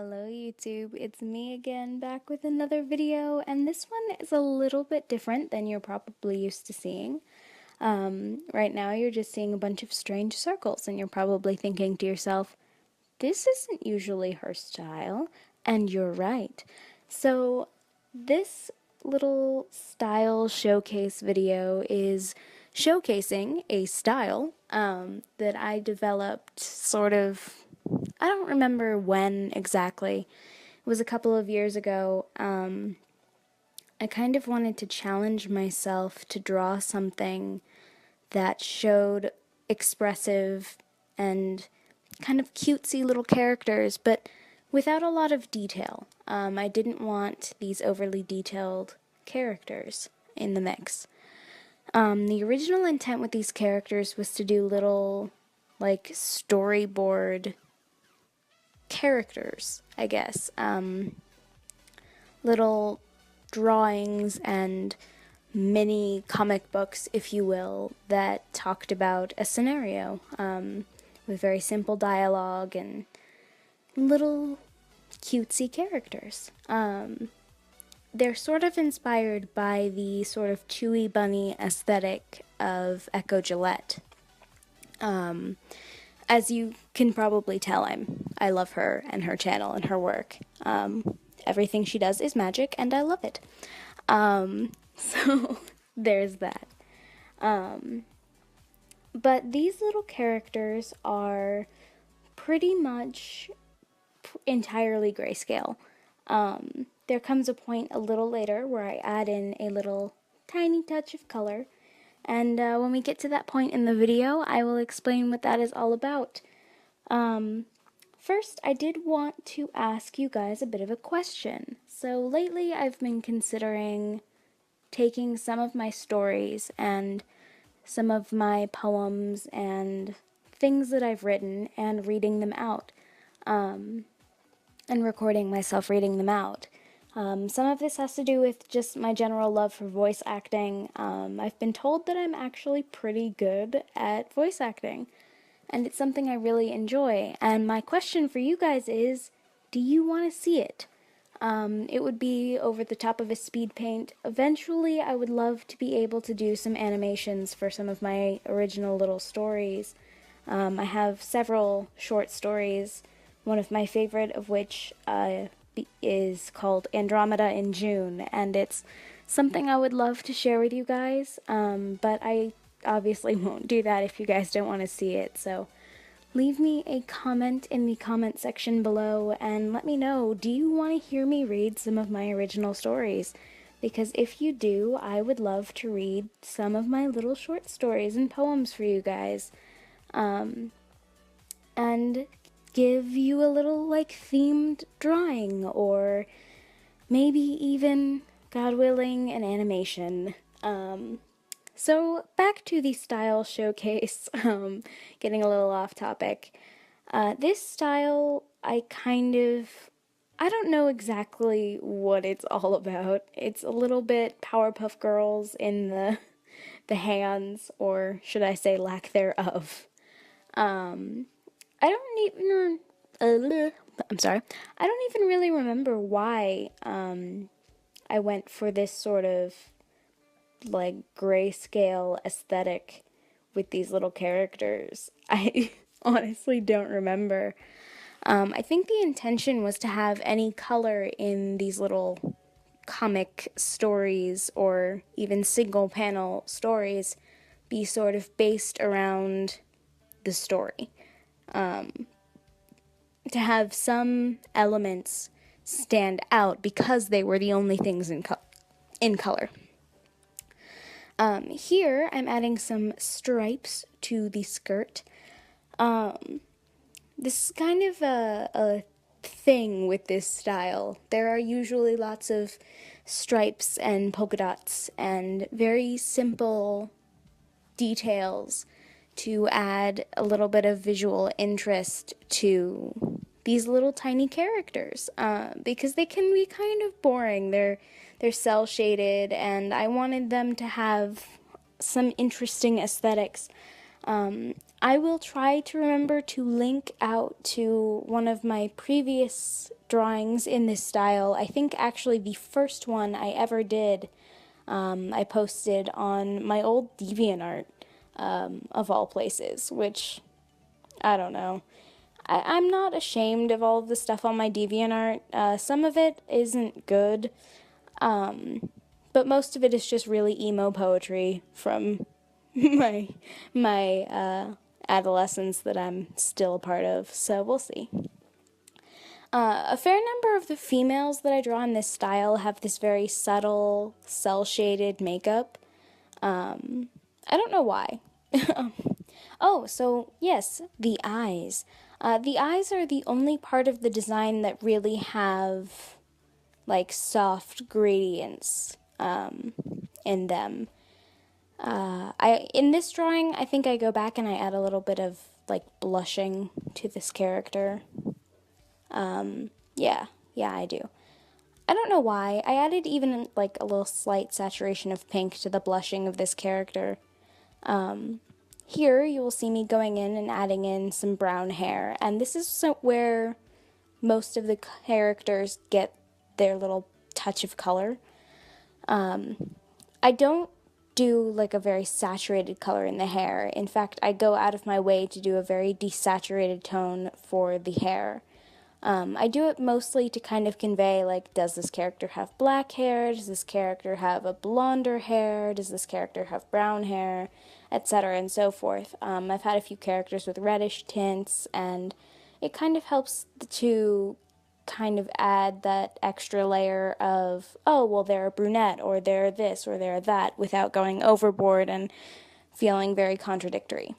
Hello YouTube, it's me again back with another video, and this one is a little bit different than you're probably used to seeing. Right now you're just seeing a bunch of strange circles and you're probably thinking to yourself, this isn't usually her style, and you're right. So this little style showcase video is showcasing a style that I developed I don't remember when exactly. It was a couple of years ago. I kind of wanted to challenge myself to draw something that showed expressive and kind of cutesy little characters, but without a lot of detail. I didn't want these overly detailed characters in the mix. The original intent with these characters was to do little, like, storyboard characters, I guess. Little drawings and mini comic books, if you will, that talked about a scenario with very simple dialogue and little cutesy characters. They're sort of inspired by the sort of chewy bunny aesthetic of Echo Gillette. As you can probably tell, I love her and her channel and her work. Everything she does is magic, and I love it. So there's that. But these little characters are pretty much entirely grayscale. There comes a point a little later where I add in a little tiny touch of color, and when we get to that point in the video, I will explain what that is all about. First, I did want to ask you guys a bit of a question. So lately I've been considering taking some of my stories and some of my poems and things that I've written and reading them out, and recording myself reading them out. Some of this has to do with just my general love for voice acting. I've been told that I'm actually pretty good at voice acting, and it's something I really enjoy. And my question for you guys is, do you want to see it? It would be over the top of a speed paint. Eventually, I would love to be able to do some animations for some of my original little stories. I have several short stories, one of my favorite of which is called Andromeda in June, and it's something I would love to share with you guys, but I obviously won't do that if you guys don't want to see it, so leave me a comment in the comment section below and let me know, do you want to hear me read some of my original stories? Because if you do, I would love to read some of my little short stories and poems for you guys, and give you a little, like, themed drawing, or maybe even, God willing, an animation. So back to the style showcase, getting a little off topic. This style, I don't know exactly what it's all about. It's a little bit Powerpuff Girls in the hands, or should I say lack thereof. I don't even, I don't even really remember why, I went for this sort of, like, grayscale aesthetic with these little characters. I honestly don't remember. I think the intention was to have any color in these little comic stories or even single panel stories be sort of based around the story. To have some elements stand out because they were the only things in color. Here, I'm adding some stripes to the skirt. This is kind of a thing with this style. There are usually lots of stripes and polka dots and very simple details to add a little bit of visual interest to these little tiny characters, because they can be kind of boring. They're cell shaded, and I wanted them to have some interesting aesthetics. I will try to remember to link out to one of my previous drawings in this style. I think actually the first one I ever did, I posted on my old DeviantArt, of all places, which, I don't know. I'm not ashamed of all of the stuff on my DeviantArt. Some of it isn't good, but most of it is just really emo poetry from my adolescence that I'm still a part of. So we'll see. A fair number of the females that I draw in this style have this very subtle, cel-shaded makeup. I don't know why. Oh, so yes, the eyes. The eyes are the only part of the design that really have like soft gradients in them. I in this drawing, I think I go back and I add a little bit of like blushing to this character. Yeah, yeah, I do. I don't know why. I added even like a little slight saturation of pink to the blushing of this character. Here you will see me going in and adding in some brown hair, and this is where most of the characters get their little touch of color. I don't do like a very saturated color in the hair. In fact, I go out of my way to do a very desaturated tone for the hair. I do it mostly to kind of convey, like, does this character have black hair? Does this character have a blonder hair? Does this character have brown hair? Etc. and so forth. I've had a few characters with reddish tints, and it kind of helps to kind of add that extra layer of, oh, well, they're a brunette, or they're this, or they're that, without going overboard and feeling very contradictory.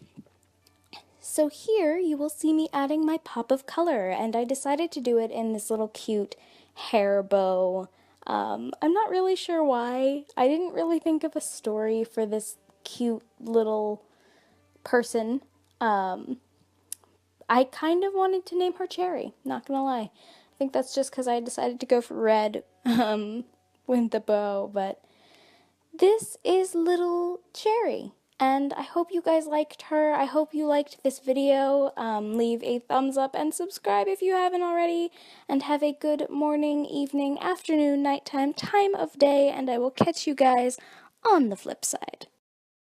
So here you will see me adding my pop of color, and I decided to do it in this little cute hair bow. I'm not really sure why. I didn't really think of a story for this cute little person. I kind of wanted to name her Cherry, not gonna lie. I think that's just because I decided to go for red with the bow, but this is little Cherry. And I hope you guys liked her. I hope you liked this video. Leave a thumbs up and subscribe if you haven't already. And have a good morning, evening, afternoon, nighttime, time of day. And I will catch you guys on the flip side.